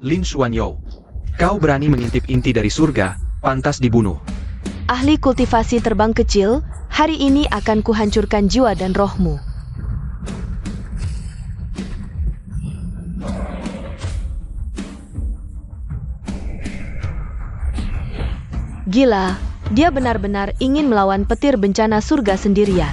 Lin Xuanyou. Kau berani mengintip inti dari surga, pantas dibunuh. Ahli kultivasi terbang kecil, hari ini akan kuhancurkan jiwa dan rohmu. Gila, dia benar-benar ingin melawan petir bencana surga sendirian.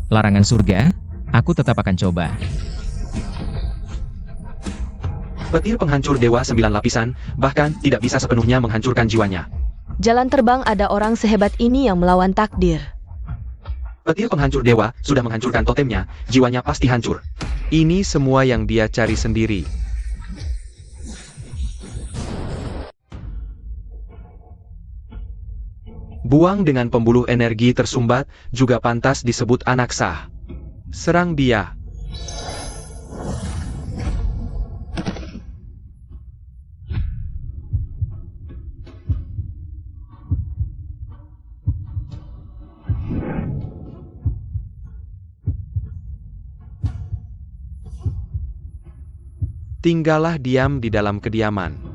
Larangan surga, aku tetap akan coba. Petir penghancur dewa 9 lapisan, bahkan tidak bisa sepenuhnya menghancurkan jiwanya. Jalan terbang ada orang sehebat ini yang melawan takdir. Petir penghancur dewa sudah menghancurkan totemnya, jiwanya pasti hancur. Ini semua yang dia cari sendiri. Buang dengan pembuluh energi tersumbat, juga pantas disebut anak sah. Serang dia. Tinggallah diam di dalam kediaman.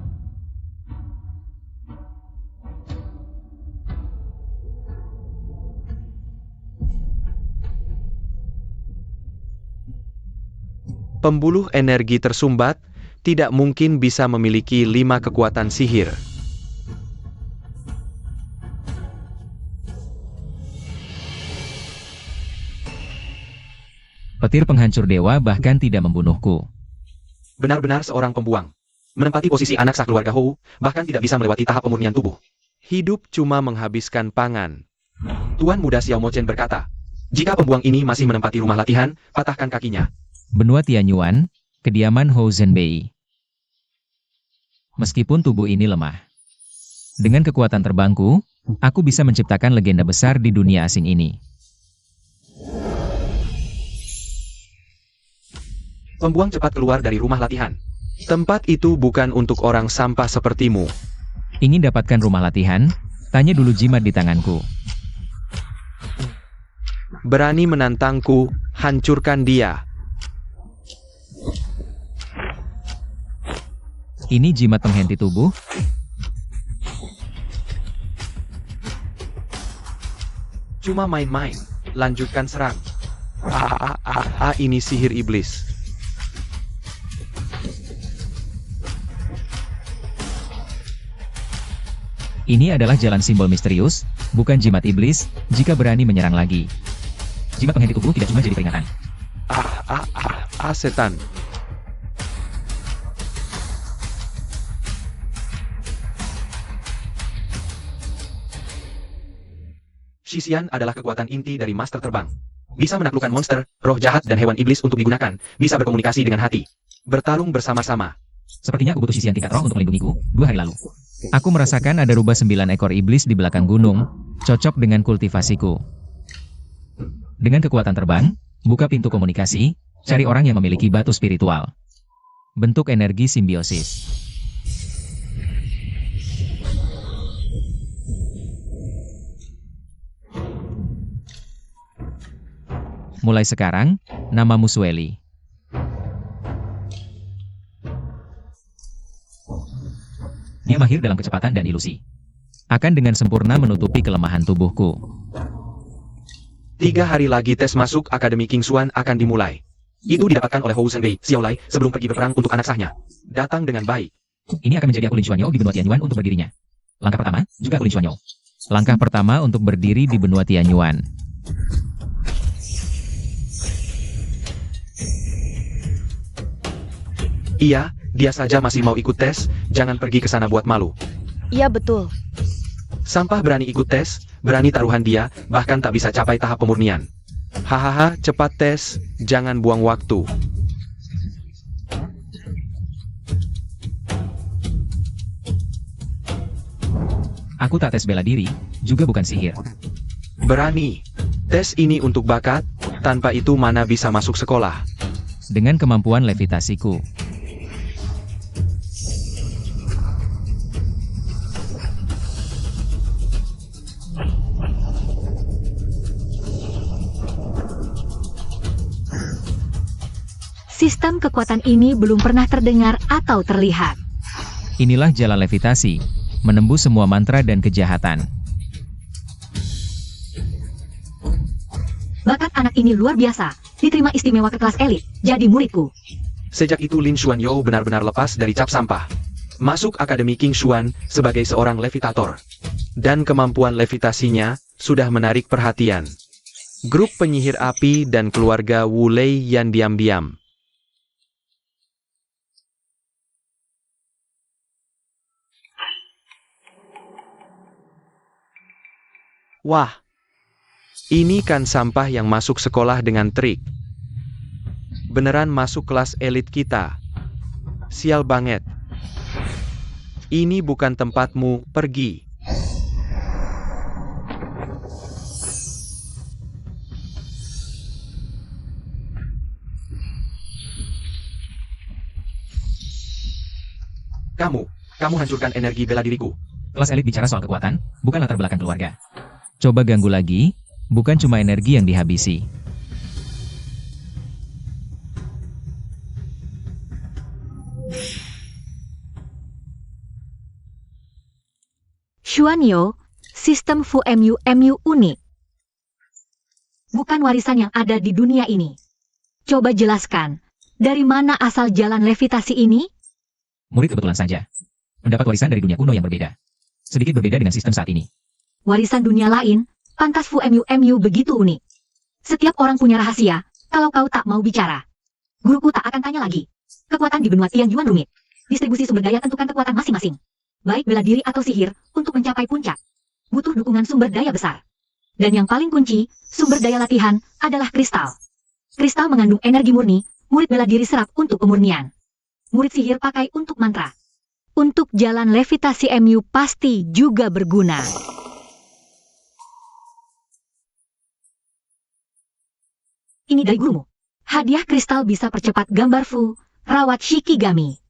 Pembuluh energi tersumbat tidak mungkin bisa memiliki 5 kekuatan sihir. Petir penghancur dewa bahkan tidak membunuhku. Benar-benar seorang pembuang. Menempati posisi anak sah keluarga Hou, bahkan tidak bisa melewati tahap pemurnian tubuh. Hidup cuma menghabiskan pangan. Tuan Muda Xiao Mochen berkata, jika pembuang ini masih menempati rumah latihan, patahkan kakinya. Benua Tianyuan, kediaman Hou Zhenbei. Meskipun tubuh ini lemah, dengan kekuatan terbangku, aku bisa menciptakan legenda besar di dunia asing ini. Pembuang cepat keluar dari rumah latihan. Tempat itu bukan untuk orang sampah sepertimu. Ingin dapatkan rumah latihan? Tanya dulu jimat di tanganku. Berani menantangku, hancurkan dia. Ini jimat penghenti tubuh? Cuma main-main. Lanjutkan serang. Ini sihir iblis. Ini adalah jalan simbol misterius, bukan jimat iblis, jika berani menyerang lagi. Jimat penghenti tubuh tidak cuma jadi peringatan. Setan. Shisian adalah kekuatan inti dari master terbang. Bisa menaklukkan monster, roh jahat dan hewan iblis untuk digunakan, bisa berkomunikasi dengan hati. Bertarung bersama-sama. Sepertinya aku butuh sisian tingkat roh untuk melindungiku, 2 hari lalu. Aku merasakan ada rubah 9 ekor iblis di belakang gunung, cocok dengan kultivasiku. Dengan kekuatan terbang, buka pintu komunikasi, cari orang yang memiliki batu spiritual. Bentuk energi simbiosis. Mulai sekarang, namamu Sueli. Dia mahir dalam kecepatan dan ilusi. Akan dengan sempurna menutupi kelemahan tubuhku. 3 hari lagi tes masuk Akademi King Xuan akan dimulai. Itu didapatkan oleh Hou Zhenbei, Xiaolai, sebelum pergi berperang untuk anak sahnya. Datang dengan baik. Ini akan menjadi aku Lin Xuanyou di benua Tianyuan untuk berdirinya. Langkah pertama, juga aku Lin Xuanyou. Langkah pertama untuk berdiri di benua Tianyuan. Iya, dia saja masih mau ikut tes, jangan pergi ke sana buat malu. Iya betul. Sampah berani ikut tes, berani taruhan dia, bahkan tak bisa capai tahap pemurnian. Hahaha, cepat tes, jangan buang waktu. Aku tak tes bela diri, juga bukan sihir. Berani. Tes ini untuk bakat, tanpa itu mana bisa masuk sekolah. Dengan kemampuan levitasiku. Sistem kekuatan ini belum pernah terdengar atau terlihat. Inilah jalan levitasi, menembus semua mantra dan kejahatan. Bakat anak ini luar biasa, diterima istimewa ke kelas elit, jadi muridku. Sejak itu Lin Xuanyou benar-benar lepas dari cap sampah. Masuk Akademi King Xuan sebagai seorang levitator. Dan kemampuan levitasinya sudah menarik perhatian grup penyihir api dan keluarga Wu Lei yang diam-diam. Wah, ini kan sampah yang masuk sekolah dengan trik. Beneran masuk kelas elit kita. Sial banget. Ini bukan tempatmu, pergi. Kamu hancurkan energi bela diriku. Kelas elit bicara soal kekuatan, bukan latar belakang keluarga. Coba ganggu lagi, bukan cuma energi yang dihabisi. Xuanyo, sistem Fu Mu unik. Bukan warisan yang ada di dunia ini. Coba jelaskan, dari mana asal jalan levitasi ini? Murid kebetulan saja mendapat warisan dari dunia kuno yang berbeda. Sedikit berbeda dengan sistem saat ini. Warisan dunia lain, pantas Fu Mu begitu unik. Setiap orang punya rahasia, kalau kau tak mau bicara. Guruku tak akan tanya lagi. Kekuatan di benua Tianyuan rumit. Distribusi sumber daya tentukan kekuatan masing-masing. Baik bela diri atau sihir, untuk mencapai puncak. Butuh dukungan sumber daya besar. Dan yang paling kunci, sumber daya latihan, adalah kristal. Kristal mengandung energi murni, murid bela diri serap untuk pemurnian. Murid sihir pakai untuk mantra. Untuk jalan levitasi MU pasti juga berguna. Ini dari gurumu. Hadiah kristal bisa percepat gambar Fu, rawat Shikigami.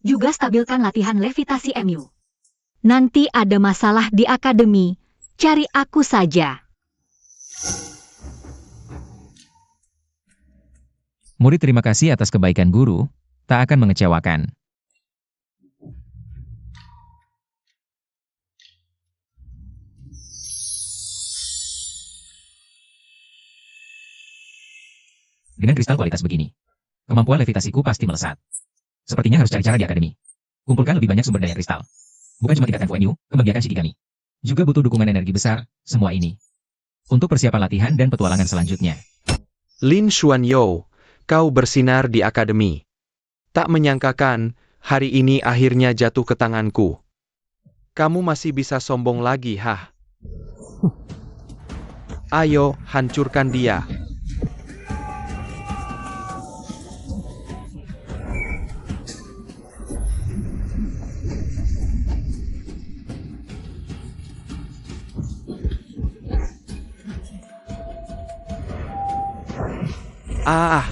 Juga stabilkan latihan levitasi MU. Nanti ada masalah di akademi, cari aku saja. Murid terima kasih atas kebaikan guru, tak akan mengecewakan. Dengan kristal kualitas begini, kemampuan levitasiku pasti melesat. Sepertinya harus cari cara di akademi. Kumpulkan lebih banyak sumber daya kristal. Bukan cuma tingkatkan FUNU, kembangkan Shikigami. Juga butuh dukungan energi besar, semua ini. Untuk persiapan latihan dan petualangan selanjutnya. Lin Xuanyou, kau bersinar di akademi. Tak menyangkakan, hari ini akhirnya jatuh ke tanganku. Kamu masih bisa sombong lagi, hah? Ayo, hancurkan dia. Ah!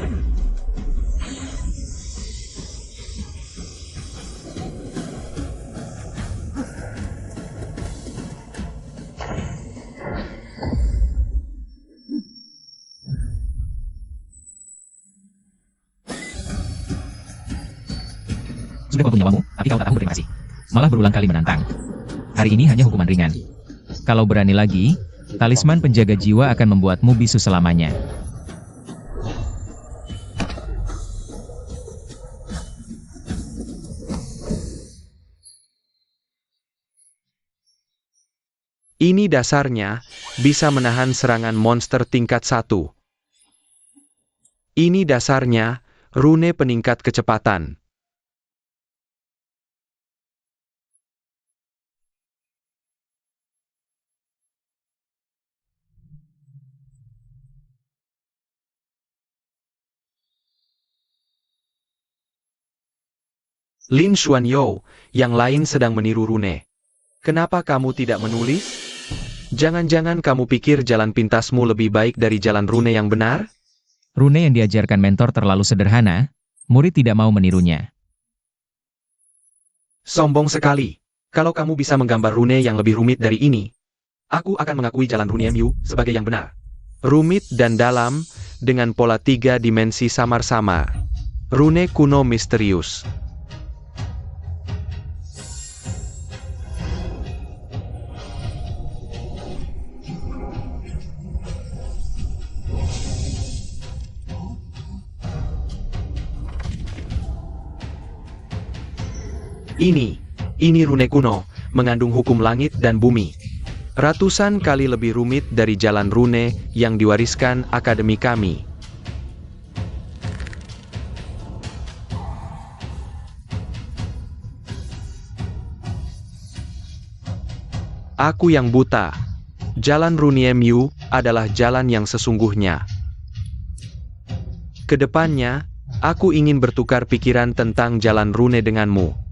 Sudah kuampun nyawamu, tapi kau tak tahu berterima kasih. Malah berulang kali menantang. Hari ini hanya hukuman ringan. Kalau berani lagi, talisman penjaga jiwa akan membuatmu bisu selamanya. Ini dasarnya bisa menahan serangan monster tingkat 1. Ini dasarnya rune peningkat kecepatan. Lin Xuanyou, yang lain sedang meniru rune. Kenapa kamu tidak menulis? Jangan-jangan kamu pikir jalan pintasmu lebih baik dari jalan rune yang benar? Rune yang diajarkan mentor terlalu sederhana, murid tidak mau menirunya. Sombong sekali. Kalau kamu bisa menggambar rune yang lebih rumit dari ini, aku akan mengakui jalan rune MU sebagai yang benar. Rumit dan dalam, dengan pola 3 dimensi samar-samar. Rune kuno misterius. Ini rune kuno, mengandung hukum langit dan bumi. Ratusan kali lebih rumit dari jalan rune yang diwariskan akademi kami. Aku yang buta. Jalan Rune MU adalah jalan yang sesungguhnya. Kedepannya, aku ingin bertukar pikiran tentang jalan rune denganmu.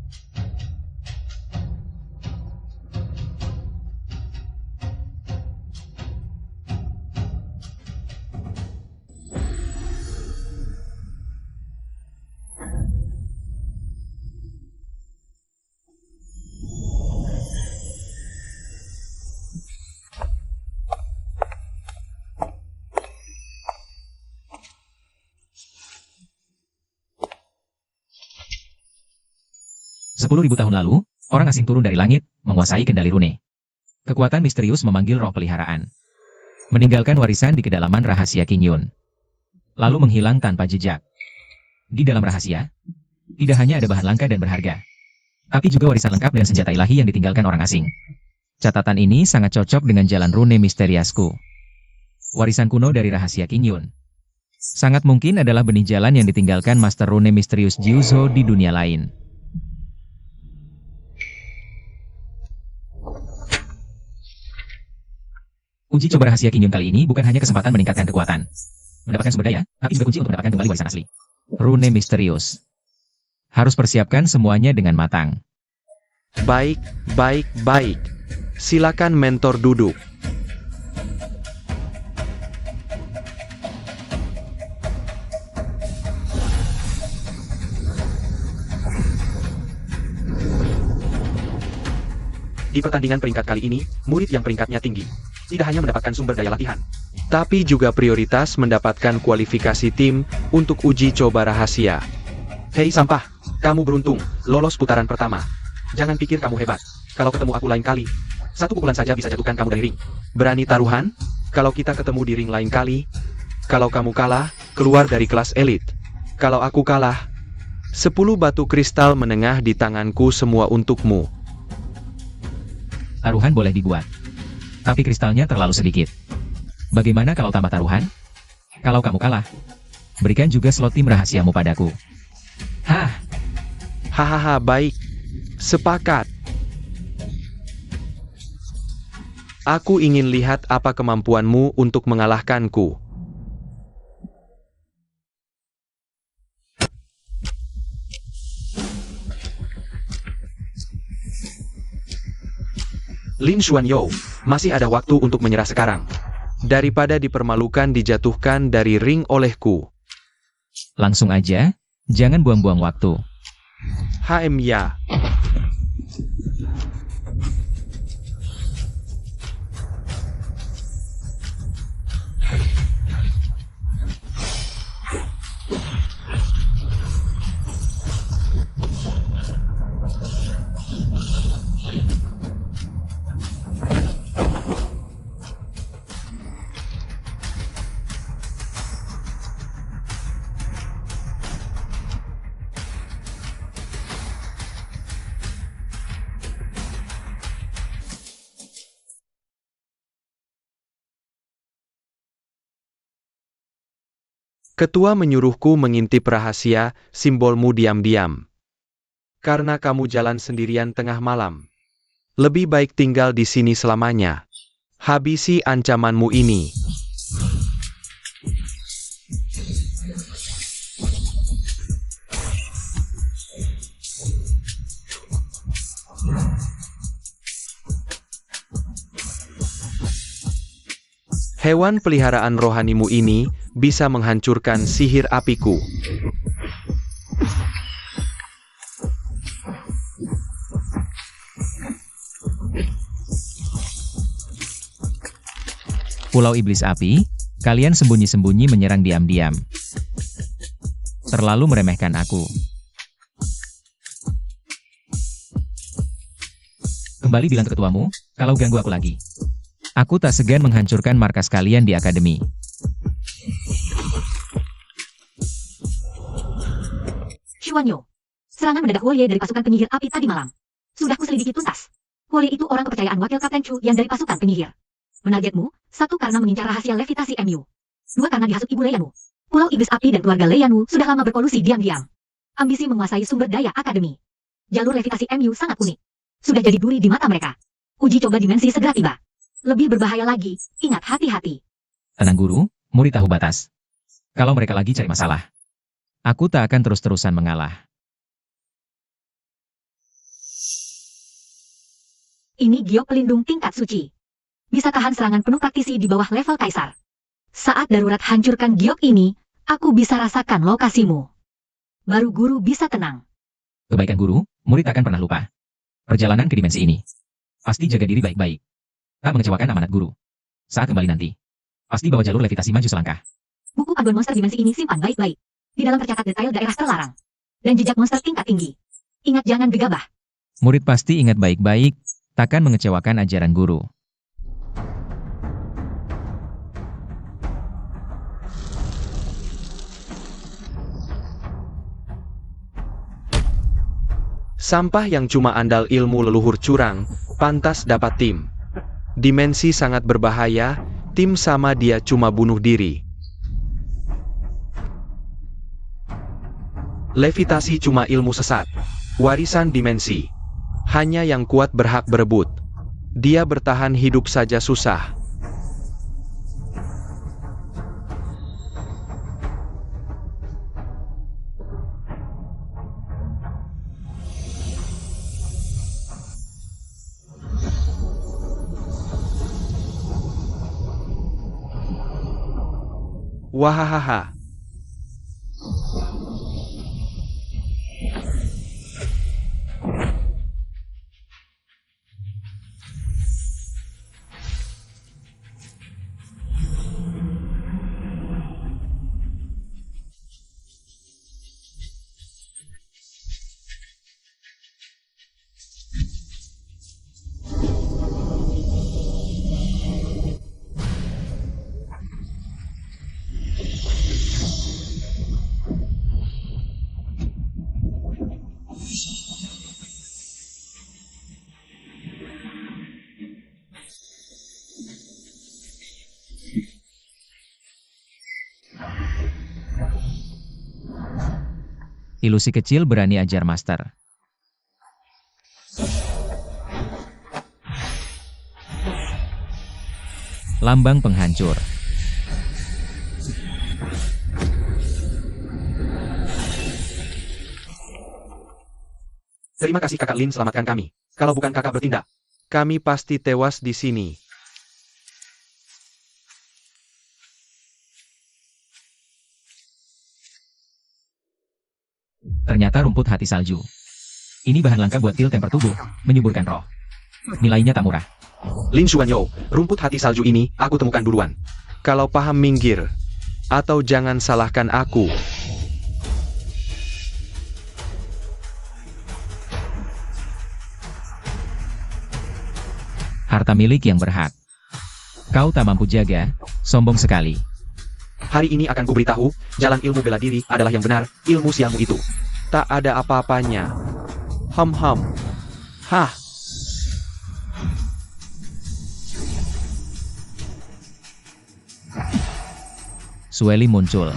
Sepuluh ribu tahun lalu, orang asing turun dari langit, menguasai kendali rune. Kekuatan misterius memanggil roh peliharaan. Meninggalkan warisan di kedalaman rahasia King Yun. Lalu menghilang tanpa jejak. Di dalam rahasia, tidak hanya ada bahan langka dan berharga, tapi juga warisan lengkap dan senjata ilahi yang ditinggalkan orang asing. Catatan ini sangat cocok dengan jalan rune misteriasku. Warisan kuno dari rahasia King Yun. Sangat mungkin adalah benih jalan yang ditinggalkan Master Rune misterius Jiu Zhou di dunia lain. Uji coba rahasia King Yun kali ini bukan hanya kesempatan meningkatkan kekuatan, mendapatkan sumber daya, tapi juga kunci untuk mendapatkan kembali warisan asli. Rune misterius. Harus persiapkan semuanya dengan matang. Baik. Silakan mentor duduk. Di pertandingan peringkat kali ini, murid yang peringkatnya tinggi tidak hanya mendapatkan sumber daya latihan, Tapi juga prioritas mendapatkan kualifikasi tim untuk uji coba rahasia. hei sampah, kamu beruntung, lolos putaran pertama. Jangan pikir kamu hebat. Kalau ketemu aku lain kali, satu pukulan saja bisa jatuhkan kamu dari ring. Berani taruhan? Kalau kita ketemu di ring lain kali, kalau kamu kalah, keluar dari kelas elit. Kalau aku kalah, 10 batu kristal menengah di tanganku semua untukmu. Taruhan boleh dibuat, tapi kristalnya terlalu sedikit. Bagaimana kalau tambah taruhan? Kalau kamu kalah, berikan juga slot tim rahasiamu padaku. Hah, Hahaha, baik. Sepakat. Aku ingin lihat apa kemampuanmu untuk mengalahkanku. Lin Xuanyou, masih ada waktu untuk menyerah sekarang. Daripada dipermalukan dijatuhkan dari ring olehku. langsung aja, jangan buang-buang waktu. Ya. Ketua menyuruhku mengintip rahasia simbolmu diam-diam. Karena kamu jalan sendirian tengah malam. Lebih baik tinggal di sini selamanya. Habisi ancamanmu ini. Hewan peliharaan rohanimu ini bisa menghancurkan sihir apiku. Pulau Iblis Api, kalian sembunyi-sembunyi menyerang diam-diam. Terlalu meremehkan aku. Kembali bilang ke ketuamu, kalau ganggu aku lagi. Aku tak segan menghancurkan markas kalian di akademi. Xuanyo. Serangan mendadak Wolye dari pasukan penyihir api tadi malam. Sudah kuselidiki tuntas. Wolye itu orang kepercayaan wakil Kapten Chu yang dari pasukan penyihir. Menargetmu, 1 karena mengincar rahasia levitasi MU. 2 karena dihasut ibu Leianu. Pulau Iblis Api dan keluarga Leianu sudah lama berkolusi diam-diam. Ambisi menguasai sumber daya akademi. Jalur levitasi MU sangat unik. Sudah jadi duri di mata mereka. Uji coba dimensi segera tiba. Lebih berbahaya lagi, ingat hati-hati. Tenang guru, murid tahu batas. Kalau mereka lagi cari masalah, aku tak akan terus-terusan mengalah. Ini giok pelindung tingkat suci. Bisa tahan serangan penuh praktisi di bawah level kaisar. Saat darurat hancurkan giok ini, aku bisa rasakan lokasimu. Baru guru bisa tenang. Kebaikan guru, murid akan pernah lupa. Perjalanan ke dimensi ini. Pasti jaga diri baik-baik. Tak mengecewakan amanat guru. Saat kembali nanti, pasti bawa jalur levitasi maju selangkah. Buku panduan monster dimensi ini simpan baik-baik. Di dalam tercatat detail daerah terlarang. Dan jejak monster tingkat tinggi. Ingat jangan gegabah. Murid pasti ingat baik-baik, takkan mengecewakan ajaran guru. Sampah yang cuma andal ilmu leluhur curang, pantas dapat tim. Dimensi sangat berbahaya, tim sama dia cuma bunuh diri. Levitasi cuma ilmu sesat. Warisan dimensi. Hanya yang kuat berhak berebut. Dia bertahan hidup saja susah. Wahahaha. Ilusi kecil berani ajar master. Lambang penghancur. Terima kasih kakak Lin, selamatkan kami. Kalau bukan kakak bertindak, Kami pasti tewas di sini. Ternyata rumput hati salju. Ini bahan langka buat heal temper tubuh, menyuburkan roh. Nilainya tak murah. Lin Xuanyo, rumput hati salju ini aku temukan duluan. Kalau paham minggir. Atau jangan salahkan aku. Harta milik yang berhak. Kau tak mampu jaga, sombong sekali. Hari ini akan kuberitahu, jalan ilmu bela diri adalah yang benar, ilmu siangmu itu. Tak ada apa-apanya. Hah. Sueli muncul.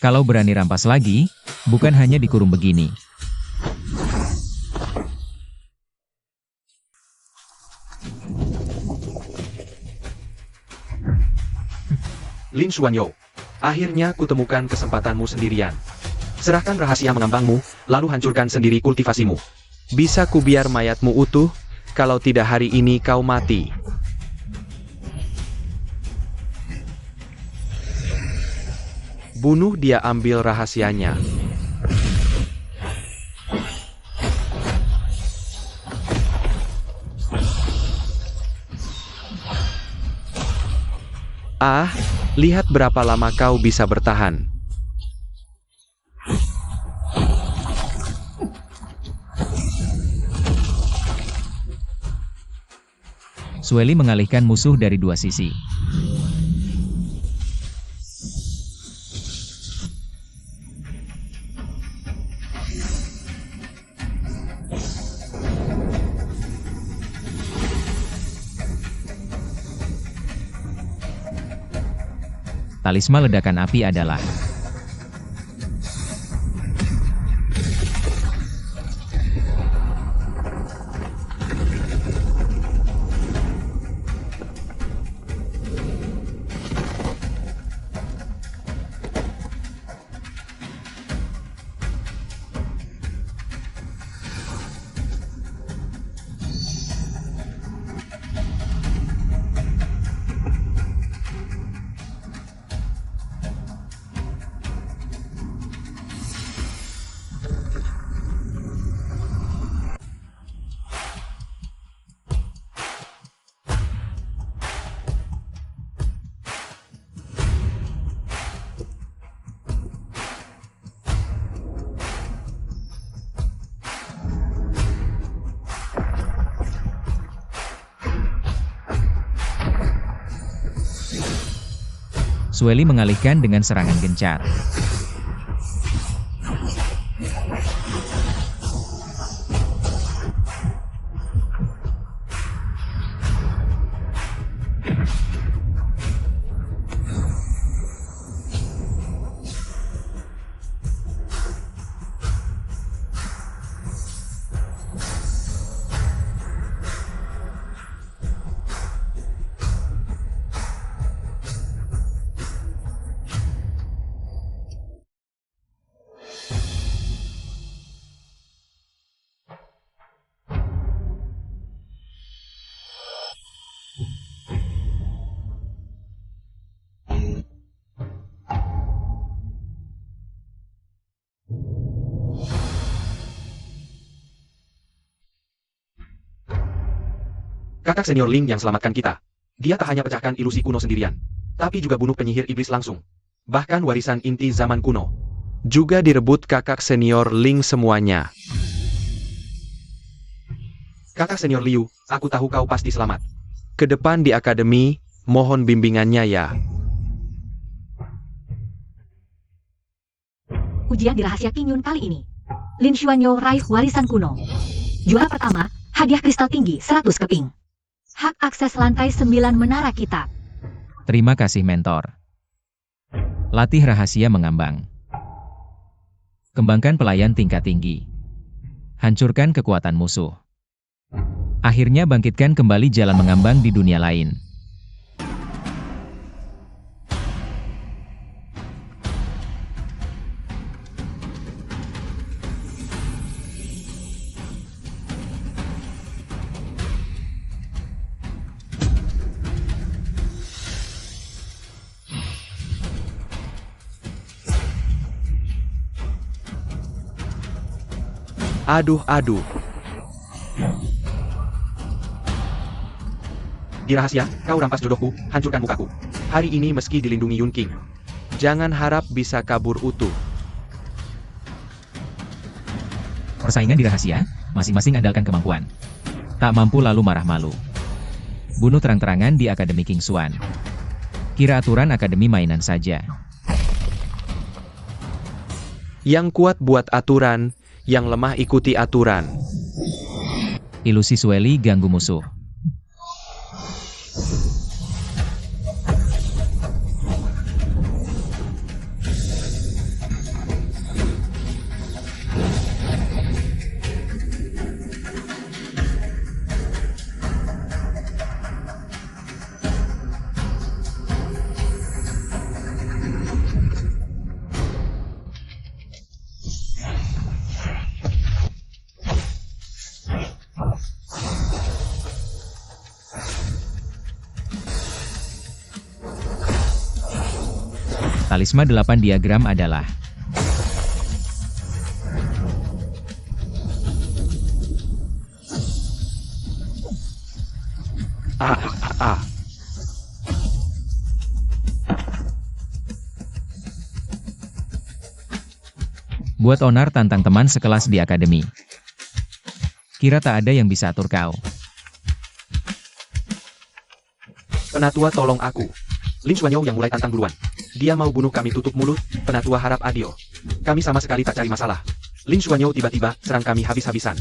Kalau berani rampas lagi, bukan hanya dikurung begini. Lin Xuanyo, akhirnya kutemukan kesempatanmu sendirian. Serahkan rahasia mengambangmu, lalu hancurkan sendiri kultivasimu. Bisa ku biar mayatmu utuh, kalau tidak hari ini kau mati. Bunuh dia, ambil rahasianya. Ah, lihat berapa lama kau bisa bertahan. Sueli mengalihkan musuh dari dua sisi. Talisman ledakan api adalah Sueli mengalihkan dengan serangan gencar. Kakak senior Ling yang selamatkan kita. Dia tak hanya pecahkan ilusi kuno sendirian, tapi juga bunuh penyihir iblis langsung. Bahkan warisan inti zaman kuno juga direbut kakak senior Ling semuanya. Kakak senior Liu, aku tahu kau pasti selamat. Ke depan di akademi, mohon bimbingannya ya. Ujian di rahasia King Yun kali ini. Lin Xuanyo raih warisan kuno. Juara pertama, hadiah kristal tinggi 100 keping. Hak akses lantai 9 menara kitab. Terima kasih mentor. Latih rahasia mengambang. Kembangkan pelayan tingkat tinggi. Hancurkan kekuatan musuh. Akhirnya bangkitkan kembali jalan mengambang di dunia lain. Aduh. Di rahasia, kau rampas jodohku, hancurkan mukaku. Hari ini meski dilindungi Yun King, jangan harap bisa kabur utuh. Persaingan di rahasia, masing-masing andalkan kemampuan. Tak mampu lalu marah malu. Bunuh terang-terangan di Akademi King Xuan. Kira aturan akademi mainan saja. Yang kuat buat aturan, yang lemah ikuti aturan. Ilusi Sueli ganggu musuh. Talisman 8 diagram adalah Ah. buat onar tantang teman sekelas di akademi. Kira tak ada yang bisa atur kau. Penatua tolong aku. Lin Xuanyou yang mulai tantang duluan. Dia mau bunuh kami tutup mulut, Penatua harap adil. Kami sama sekali tak cari masalah. Lin Xuanyou tiba-tiba serang kami habis-habisan.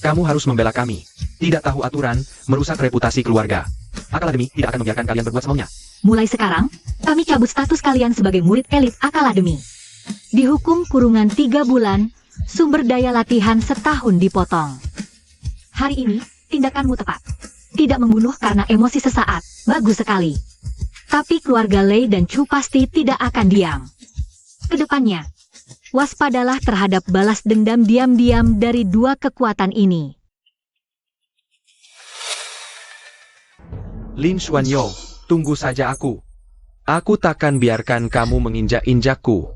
Kamu harus membela kami. Tidak tahu aturan, merusak reputasi keluarga. Akademi tidak akan membiarkan kalian berbuat semaunya. Mulai sekarang, kami cabut status kalian sebagai murid elit Akademi. Dihukum kurungan 3 bulan, sumber daya latihan setahun dipotong. Hari ini, tindakanmu tepat. Tidak membunuh karena emosi sesaat, bagus sekali. Tapi keluarga Lei dan Chu pasti tidak akan diam. Kedepannya, waspadalah terhadap balas dendam diam-diam dari dua kekuatan ini. Lin Xuanyou, tunggu saja aku. Aku takkan biarkan kamu menginjak-injakku.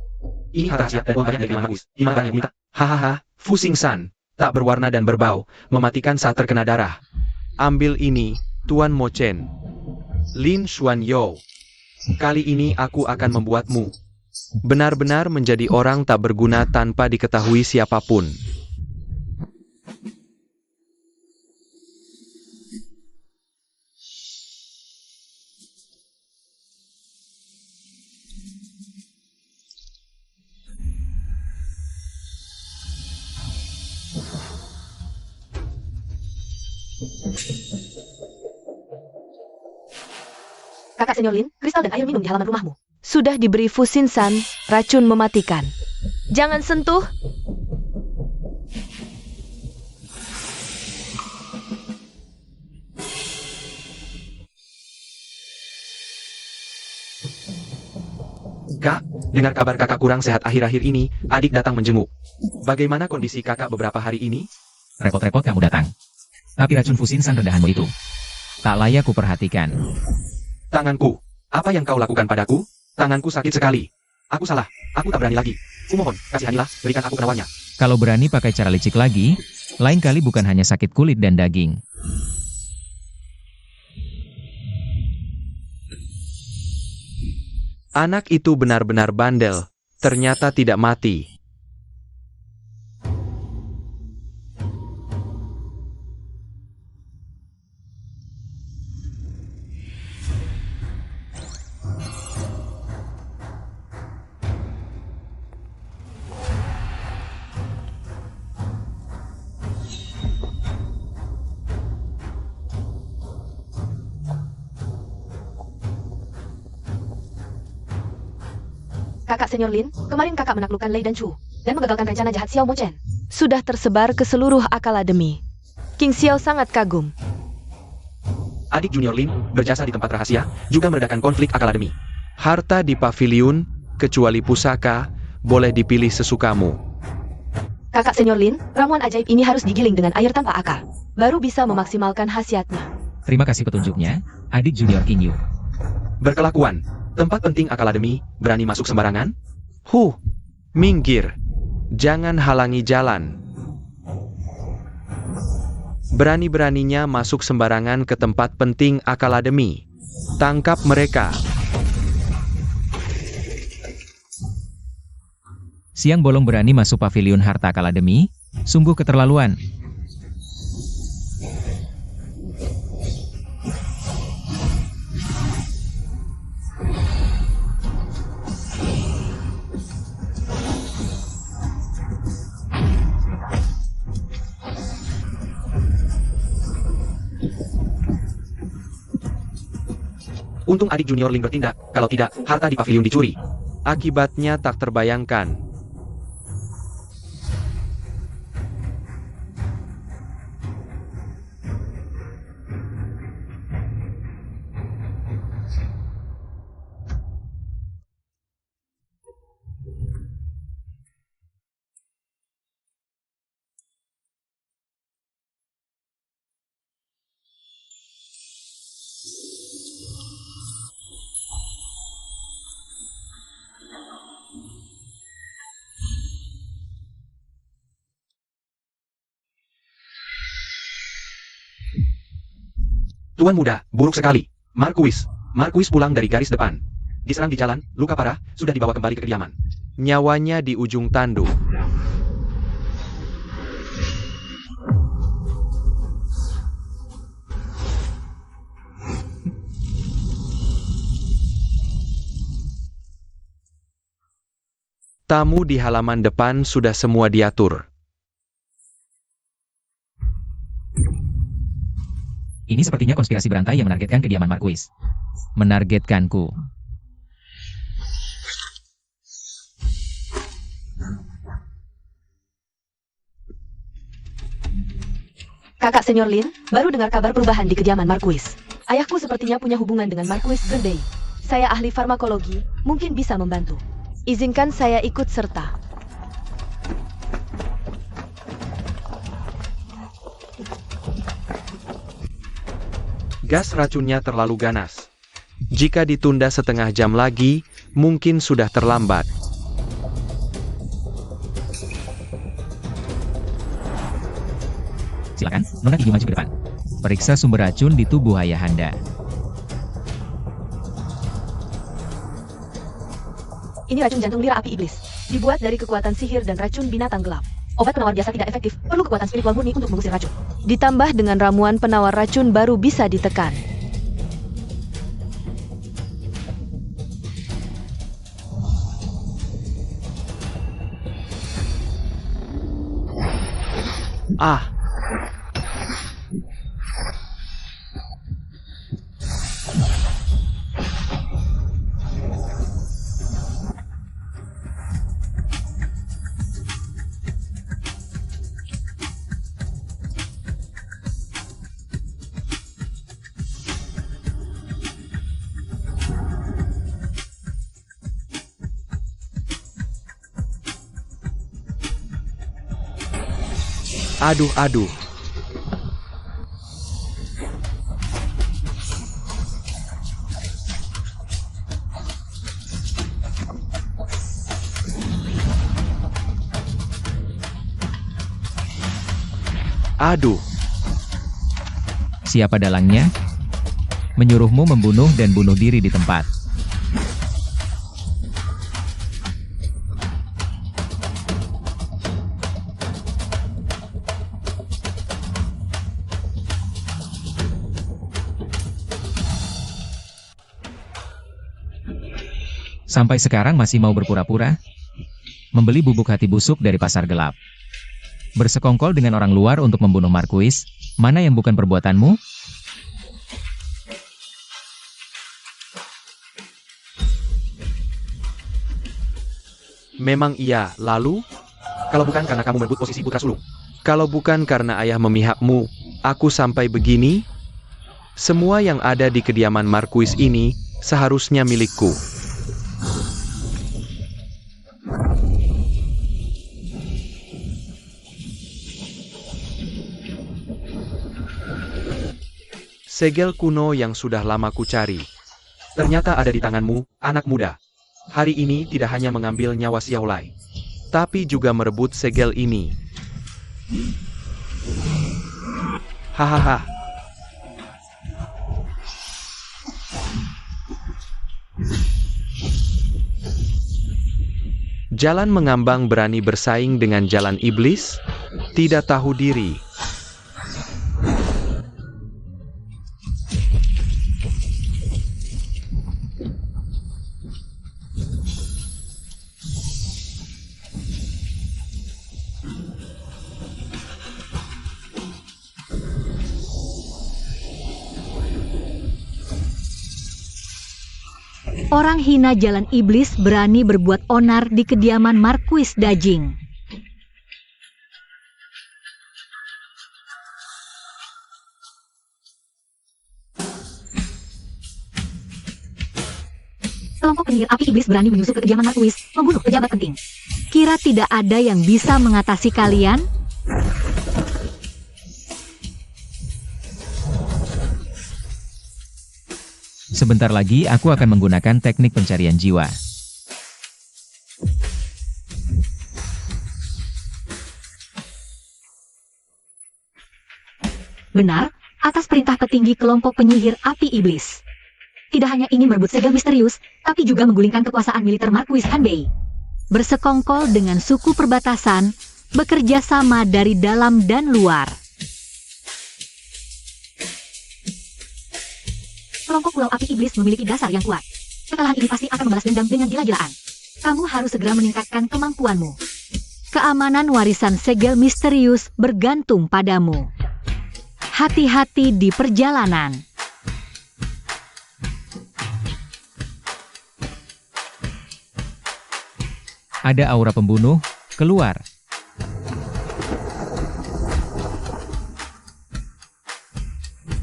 Ini rahasia dan uang banyak dari Mama Gus. Gimana yang minta? Hahaha, Fusing San. Tak berwarna dan berbau, mematikan saat terkena darah. Ambil ini, Tuan Mo Chen. Lin Xuanyou. Kali ini aku akan membuatmu benar-benar menjadi orang tak berguna tanpa diketahui siapapun. Kakak Senior Lin, kristal dan air minum di halaman rumahmu. Sudah diberi Fusin San, racun mematikan. Jangan sentuh. Kak, dengar kabar kakak kurang sehat akhir-akhir ini, adik datang menjenguk. Bagaimana kondisi kakak beberapa hari ini? Repot-repot kamu datang. Tapi racun Fusin San rendahanmu itu tak layak kuperhatikan. Tanganku. Apa yang kau lakukan padaku? Tanganku sakit sekali. Aku salah. Aku tak berani lagi. Kumohon, kasihanilah, berikan aku penawarnya. Kalau berani pakai cara licik lagi, lain kali bukan hanya sakit kulit dan daging. Anak itu benar-benar bandel, ternyata tidak mati. Kakak Senior Lin, kemarin kakak menaklukkan Lei dan Chu, dan mengagalkan rencana jahat Xiao Mo Chen. Sudah tersebar ke seluruh akademi. King Xiao sangat kagum. Adik Junior Lin, berjasa di tempat rahasia, juga meredakan konflik akademi. Harta di paviliun, kecuali pusaka, boleh dipilih sesukamu. Kakak Senior Lin, ramuan ajaib ini harus digiling dengan air tanpa akar. Baru bisa memaksimalkan khasiatnya. Terima kasih petunjuknya, adik junior King Yu. Berkelakuan. Tempat penting akademi, berani masuk sembarangan? Minggir. Jangan halangi jalan. Berani-beraninya masuk sembarangan ke tempat penting akademi. Tangkap mereka. Siang bolong berani masuk paviliun harta akademi, sungguh keterlaluan. Untung adik Junior Lin bertindak, kalau tidak, harta di paviliun dicuri. Akibatnya tak terbayangkan. Tuan muda, buruk sekali. Marquis. Marquis pulang dari garis depan. Diserang di jalan, luka parah, sudah dibawa kembali ke kediaman. Nyawanya di ujung tanduk. Tamu di halaman depan sudah semua diatur. Ini sepertinya konspirasi berantai yang menargetkan kediaman Marquis. Menargetkanku. Kakak Senior Lin, baru dengar kabar perubahan di kediaman Marquis. Ayahku sepertinya punya hubungan dengan Marquis Gerdei. Saya ahli farmakologi, mungkin bisa membantu. Izinkan saya ikut serta. Gas racunnya terlalu ganas. Jika ditunda setengah jam lagi, mungkin sudah terlambat. Silakan, Nona Gigi maju ke depan. Periksa sumber racun di tubuh ayahanda. Ini racun jantung lira api iblis. Dibuat dari kekuatan sihir dan racun binatang gelap. Obat penawar biasa tidak efektif, perlu kekuatan spiritual murni untuk mengusir racun. Ditambah dengan ramuan penawar racun baru bisa ditekan. Ah, aduh, aduh. Aduh, Siapa dalangnya? Menyuruhmu membunuh dan bunuh diri di tempat. Sampai sekarang masih mau berpura-pura? Membeli bubuk hati busuk dari pasar gelap. Bersekongkol dengan orang luar untuk membunuh Marquis, mana yang bukan perbuatanmu? memang iya. Lalu, Kalau bukan karena kamu merebut posisi putra sulung. kalau bukan karena ayah memihakmu, aku sampai begini? Semua yang ada di kediaman Marquis ini seharusnya milikku. Segel kuno yang sudah lama ku cari. Ternyata ada di tanganmu, anak muda. Hari ini tidak hanya mengambil nyawa Xiaolai, Tapi juga merebut segel ini. Hahaha. Jalan mengambang berani bersaing dengan jalan iblis? Tidak tahu diri. Orang hina jalan iblis berani berbuat onar di kediaman Marquis Dajing. Kelompok penyihir api iblis berani menyusup ke kediaman Marquis, membunuh pejabat penting. Kira tidak ada yang bisa mengatasi kalian? Sebentar lagi aku akan menggunakan teknik pencarian jiwa. Benar, atas perintah petinggi kelompok penyihir api iblis. Tidak hanya ingin merebut segel misterius, tapi juga menggulingkan kekuasaan militer Marquis Hanbei. Bersekongkol dengan suku perbatasan, bekerja sama dari dalam dan luar. Kelompok Pulau Api Iblis memiliki dasar yang kuat. Kekalahan ini pasti akan membalas dendam dengan gila-gilaan. Kamu harus segera meningkatkan kemampuanmu. Keamanan warisan segel misterius bergantung padamu. Hati-hati di perjalanan. Ada aura pembunuh keluar.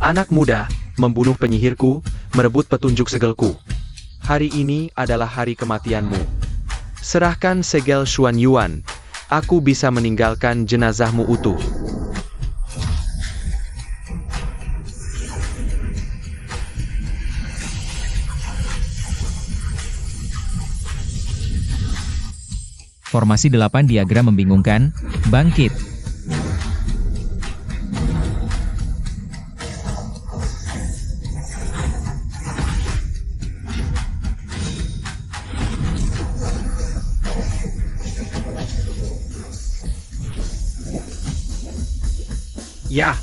Anak muda, membunuh penyihirku, merebut petunjuk segelku. Hari ini adalah hari kematianmu. Serahkan segel Xuan Yuan. Aku bisa meninggalkan jenazahmu utuh. Formasi 8 diagram membingungkan, bangkit. Ya.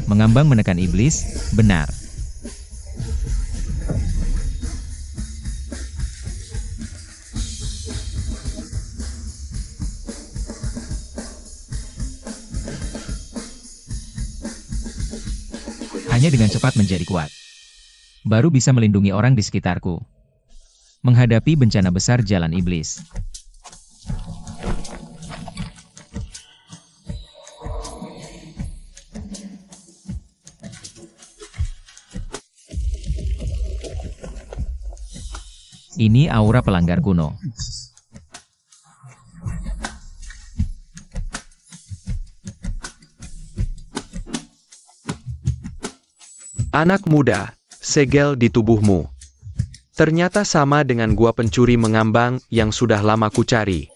Mengambang menekan iblis, benar. Hanya dengan cepat menjadi kuat. Baru bisa melindungi orang di sekitarku. Menghadapi bencana besar jalan iblis. Ini aura pelanggar kuno. Anak muda, segel di tubuhmu. Ternyata sama dengan gua pencuri mengambang yang sudah lama kucari.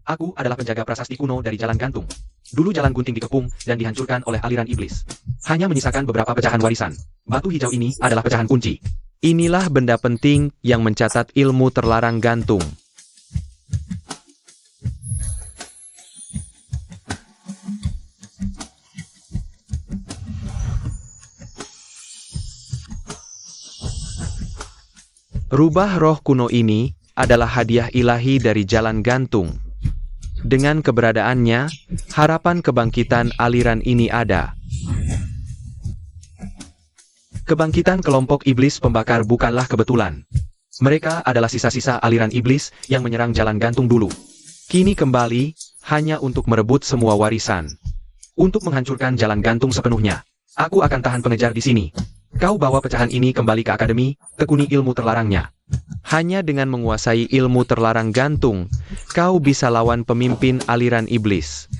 Aku adalah penjaga prasasti kuno dari Jalan Gantung. Dulu Jalan Gunting dikepung dan dihancurkan oleh aliran iblis. Hanya menyisakan beberapa pecahan warisan. Batu hijau ini adalah pecahan kunci. Inilah benda penting yang mencatat ilmu terlarang gantung. Rubah roh kuno ini adalah hadiah ilahi dari Jalan Gantung. Dengan keberadaannya, harapan kebangkitan aliran ini ada. Kebangkitan kelompok iblis pembakar bukanlah kebetulan. Mereka adalah sisa-sisa aliran iblis yang menyerang Jalan Gantung dulu. Kini kembali, hanya untuk merebut semua warisan. Untuk menghancurkan Jalan Gantung sepenuhnya. Aku akan tahan pengejar di sini. Kau bawa pecahan ini kembali ke akademi, tekuni ilmu terlarangnya. Hanya dengan menguasai ilmu terlarang gantung, kau bisa lawan pemimpin aliran iblis.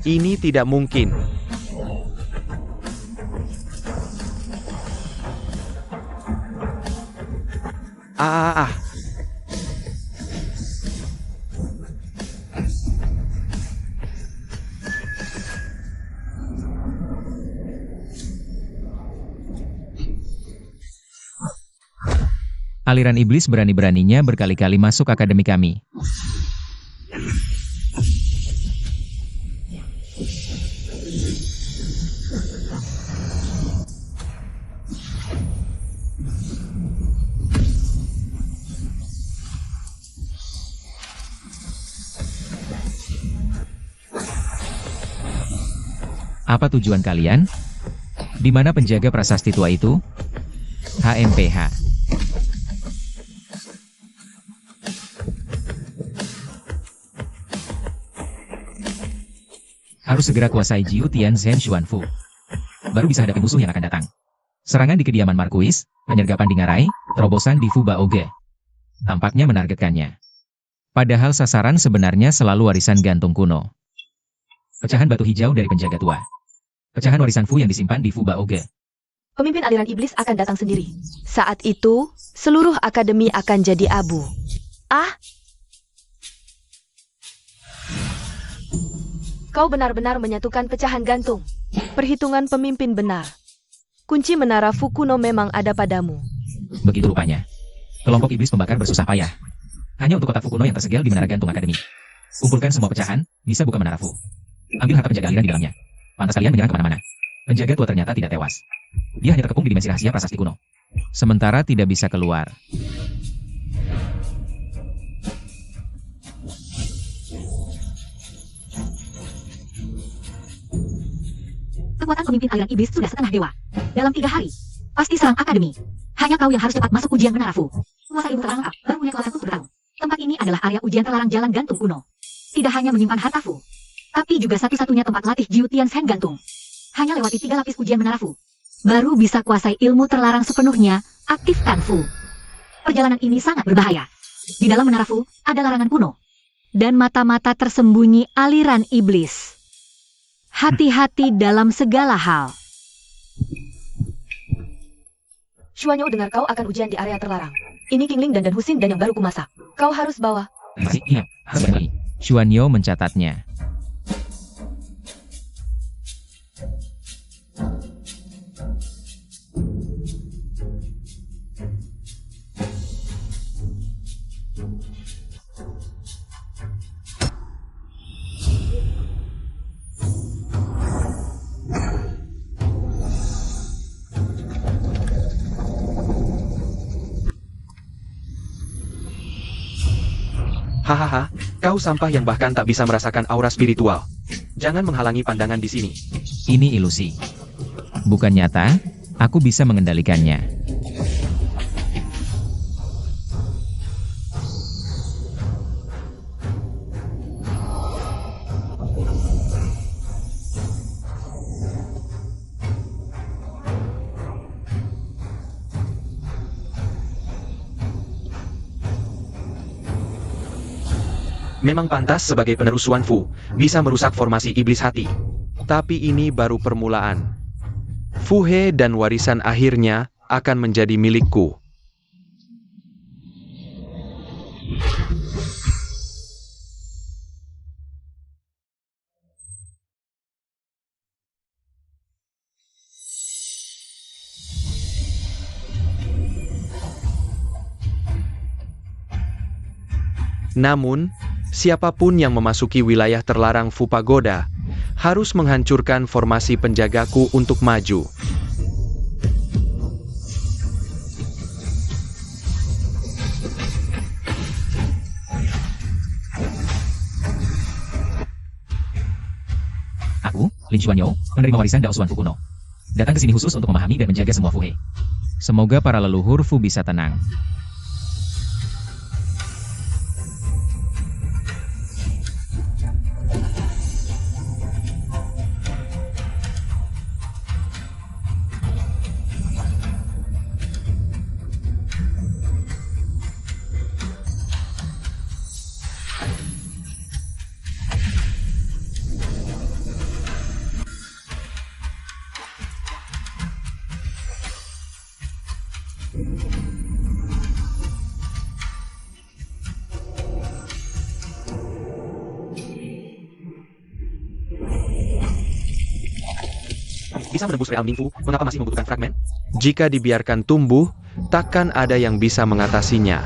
Ini tidak mungkin. Ah. Aliran iblis berani-beraninya berkali-kali masuk akademi kami. Apa tujuan kalian? Di mana penjaga prasasti tua itu? HMPH. Harus segera kuasai Jiu Tian Zhen Xuanfu. Baru bisa hadapi musuh yang akan datang. Serangan di kediaman Marquis, penyergapan di Ngarai, terobosan di Fuba Oge. Tampaknya menargetkannya. Padahal sasaran sebenarnya selalu warisan gantung kuno. Pecahan batu hijau dari penjaga tua. Pecahan warisan Fu yang disimpan di Fuba Oge. Pemimpin aliran iblis akan datang sendiri. Saat itu, seluruh akademi akan jadi abu. Ah! Kau benar-benar menyatukan pecahan gantung. Perhitungan pemimpin benar. Kunci menara Fukuno memang ada padamu. Begitu rupanya. Kelompok iblis pembakar bersusah payah. Hanya untuk kotak Fukuno yang tersegel di menara gantung akademi. Kumpulkan semua pecahan, bisa buka menara Fu. Ambil harta penjaga aliran di dalamnya. Pantas kalian menyerang kemana-mana. Penjaga tua ternyata tidak tewas. Dia hanya terkepung di dimensi rahasia prasasti kuno. Sementara tidak bisa keluar. Kekuatan pemimpin aliran iblis sudah setengah dewa. Dalam 3 hari, pasti serang akademi. Hanya kau yang harus cepat masuk ujian menara Fu. Kuasa ilmu terlarang lengkap, baru punya kelas 10 tahun. Tempat ini adalah area ujian terlarang jalan gantung kuno. Tidak hanya menyimpan harta Fu, tapi juga satu-satunya tempat latih Jiu Tian Zhen gantung. Hanya lewati 3 lapis ujian menara Fu, baru bisa kuasai ilmu terlarang sepenuhnya, aktifkan Fu. Perjalanan ini sangat berbahaya. Di dalam menara Fu, ada larangan kuno. Dan mata-mata tersembunyi aliran iblis. Hati-hati dalam segala hal. Xuanyo dengar kau akan ujian di area terlarang. Ini Qingling dan Husin dan yang baru kumasak. Kau harus bawa. Masih ingat, harus balik lagi. Xuanyo mencatatnya. Hahaha, kau sampah yang bahkan tak bisa merasakan aura spiritual. Jangan menghalangi pandangan di sini. Ini ilusi. Bukan nyata, aku bisa mengendalikannya. Memang pantas sebagai penerus Xuan Fu, bisa merusak formasi iblis hati. Tapi ini baru permulaan. Fu He dan warisan akhirnya akan menjadi milikku. Namun, siapapun yang memasuki wilayah terlarang Fu Pagoda harus menghancurkan formasi penjagaku untuk maju. Aku, Lin Xuanyo, menerima warisan Dao Xuan Fu kuno. Datang ke sini khusus untuk memahami dan menjaga semua Fu He. Semoga para leluhur Fu bisa tenang. Bisa menembus real Mingfu, mengapa masih membutuhkan fragmen? Jika dibiarkan tumbuh, takkan ada yang bisa mengatasinya.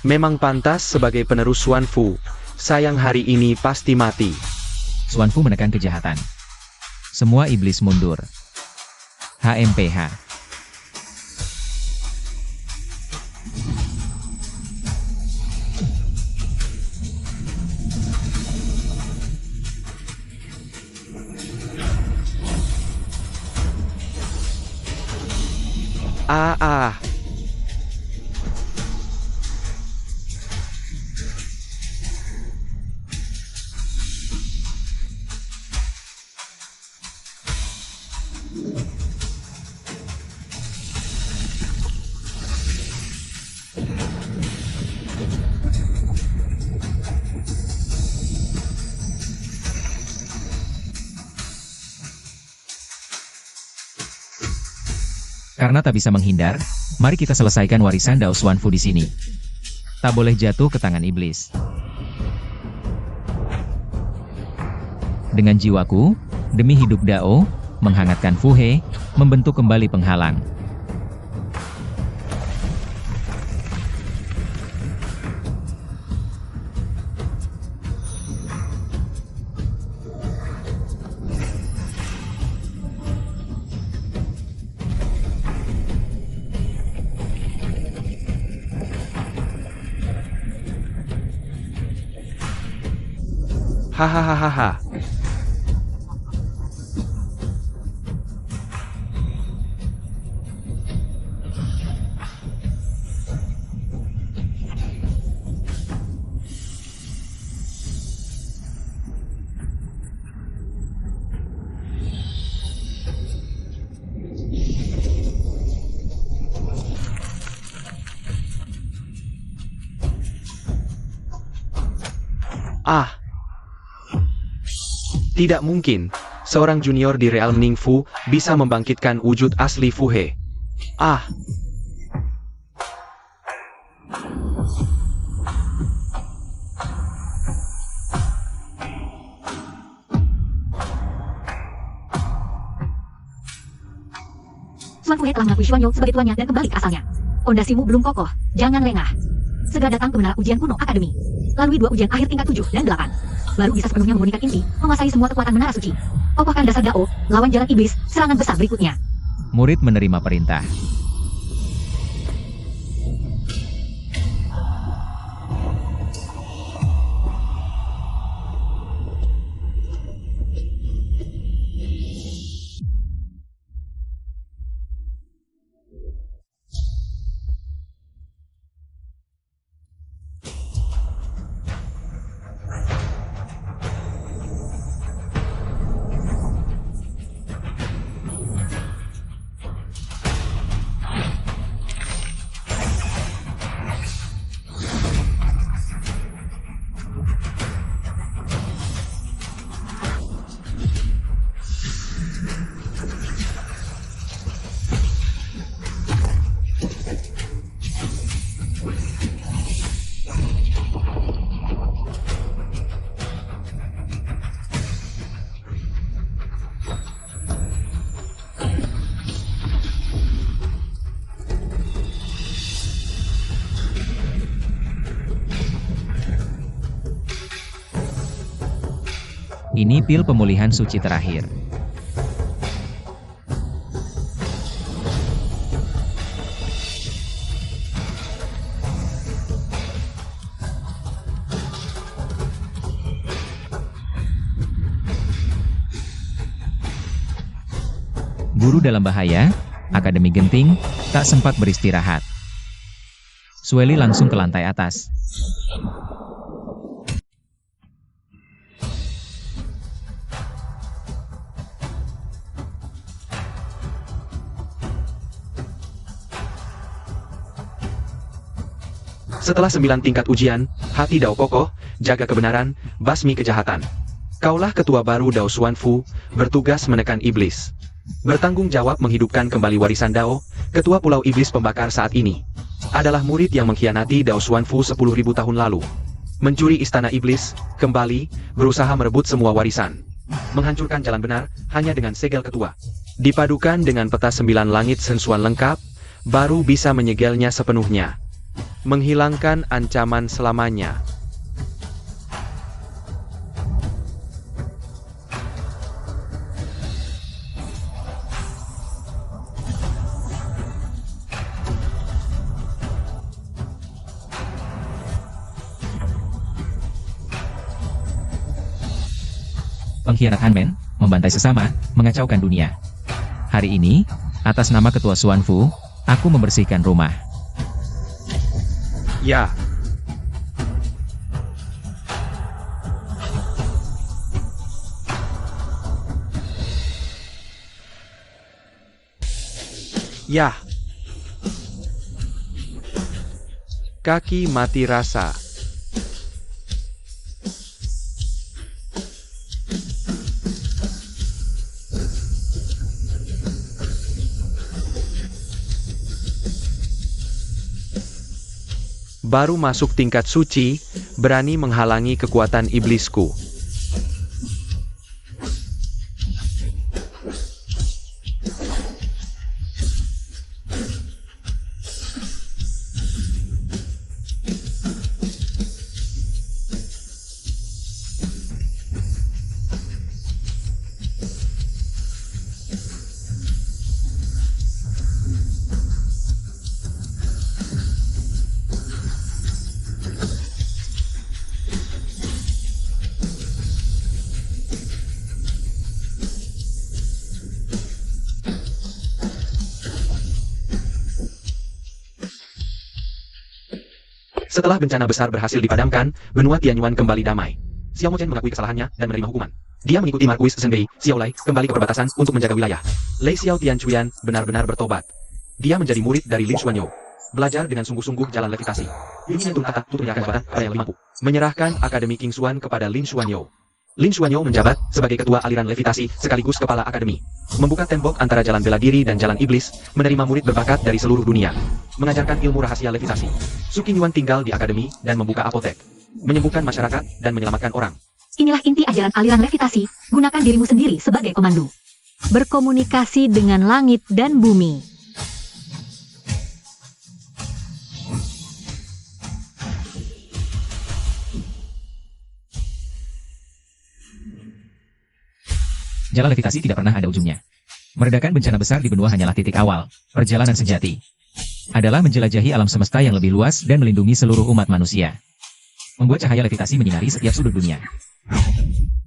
Memang pantas sebagai penerus Xuanfu. Sayang hari ini pasti mati. Xuanfu menekan kejahatan. Semua iblis mundur. HMPH. Ah. Karena tak bisa menghindar, mari kita selesaikan warisan Dao Xuanfu di sini. Tak boleh jatuh ke tangan iblis. Dengan jiwaku, demi hidup Dao, menghangatkan Fu He, membentuk kembali penghalang. Hahaha. Tidak mungkin, seorang junior di Realm Ningfu bisa membangkitkan wujud asli Fu He. Xuanfu He telah mengakui Xuanyo sebagai tuannya dan kembali ke asalnya. Pondasimu belum kokoh, jangan lengah. Segera datang ke menara ujian kuno Akademi. Lalui 2 ujian akhir tingkat 7 dan 8. Baru bisa sepenuhnya memurnikan inti, menguasai semua kekuatan menara suci. Kokohkan dasar Dao, lawan jalan iblis, serangan besar berikutnya. Murid menerima perintah. Ini pil pemulihan suci terakhir. Guru dalam bahaya, Akademi Genting, tak sempat beristirahat. Sueli langsung ke lantai atas. Setelah 9 tingkat ujian, hati Dao kokoh, jaga kebenaran, basmi kejahatan. Kaulah ketua baru Dao Xuanfu, bertugas menekan iblis. Bertanggung jawab menghidupkan kembali warisan Dao, ketua Pulau Iblis Pembakar saat ini. Adalah murid yang mengkhianati Dao Xuanfu 10.000 tahun lalu. Mencuri istana iblis, kembali, berusaha merebut semua warisan. Menghancurkan jalan benar, hanya dengan segel ketua. Dipadukan dengan peta 9 langit sensual lengkap, baru bisa menyegelnya sepenuhnya. Menghilangkan ancaman selamanya. Pengkhianat Hanmen, membantai sesama, mengacaukan dunia. Hari ini, atas nama Ketua Xuanfu, aku membersihkan rumah. Ya. Ya. Kaki mati rasa. Baru masuk tingkat suci, berani menghalangi kekuatan iblisku. Setelah bencana besar berhasil dipadamkan, benua Tianyuan kembali damai. Xiao Mochen mengakui kesalahannya dan menerima hukuman. Dia mengikuti Marquis Zhengbei, Xiaolai, kembali ke perbatasan untuk menjaga wilayah. Lei Xiao Tianchuyan benar-benar bertobat. Dia menjadi murid dari Lin Xuanyo. Belajar dengan sungguh-sungguh jalan levitasi. Ini yang kata untuk menyerahkan jabatan kepada yang lebih mampu. Menyerahkan Akademi King Xuan kepada Lin Xuanyo. Lin Xuanyo menjabat sebagai ketua aliran levitasi sekaligus kepala akademi. Membuka tembok antara jalan bela diri dan jalan iblis, menerima murid berbakat dari seluruh dunia. Mengajarkan ilmu rahasia levitasi. Su Qingyuan tinggal di akademi dan membuka apotek. Menyembuhkan masyarakat dan menyelamatkan orang. Inilah inti ajaran aliran levitasi, gunakan dirimu sendiri sebagai komando. Berkomunikasi dengan langit dan bumi. Jalan levitasi tidak pernah ada ujungnya. Meredakan bencana besar di benua hanyalah titik awal. Perjalanan sejati adalah menjelajahi alam semesta yang lebih luas dan melindungi seluruh umat manusia. Membuat cahaya levitasi menyinari setiap sudut dunia.